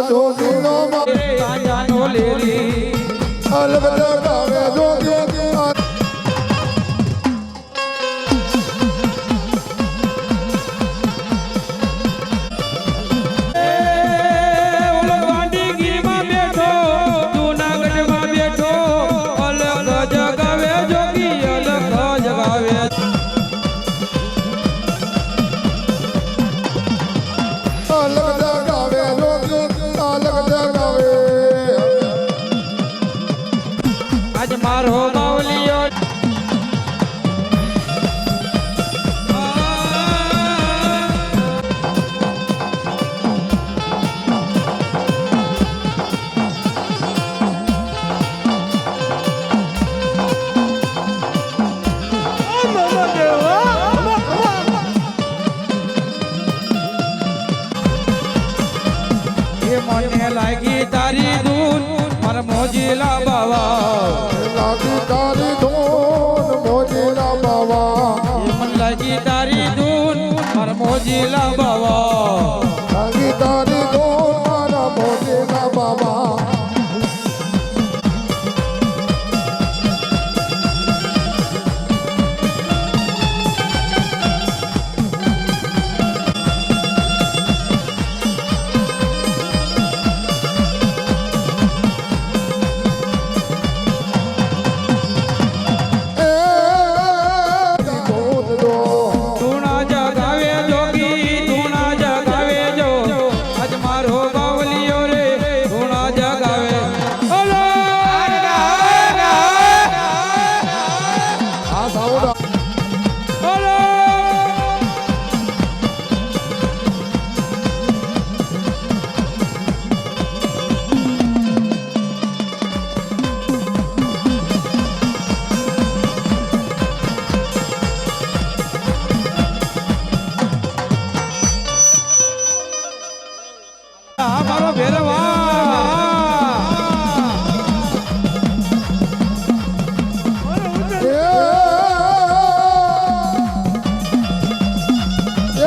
જોગીનો કાંજાનો લેલી અલગ જગાવે જોગી મારો બાવલિયો મને લાગી તારી ધૂન મારા મોજીલા બાવા લાગી તારી ધૂન મોજીલા બાવા મન લાગી તારી ધૂન મારા મોજીલા બાવા લાગી તારી ધૂન મારા મોજીલા બાબા મારો ભેરવા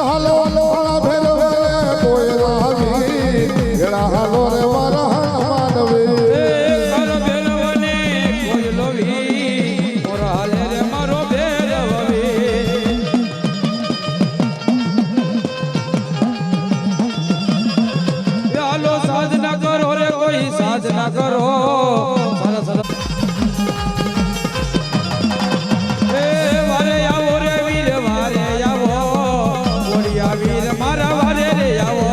હાલો હાલો ભેરવે કોઈ રાવી ભેળા હાલો રે મારા માનવે મારો ભેરવને કોઈ લોવી મોરા હાલે રે મારો ભેરવે હાલો સાધના કરો રે કોઈ સાધના કરો સરસ સરસ એ વારે આવો રે વીર વારે આવો બોડિયા વીર મારા વારે રે આવો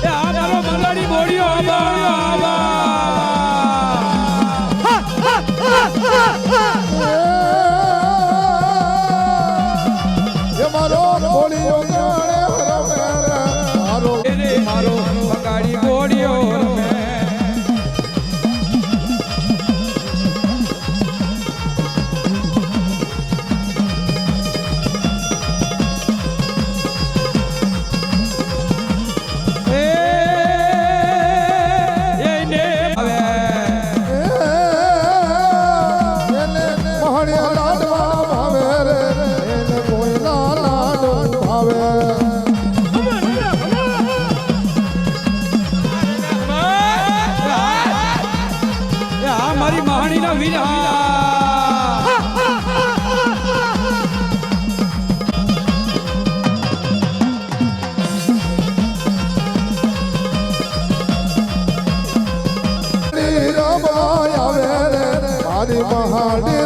એ આ મારો મંગળી બોડિયો આવા મારો બોલિયો મારો મારો બગાડી બોડિયો મારી મહાણી ના વીરા મારી મહાણી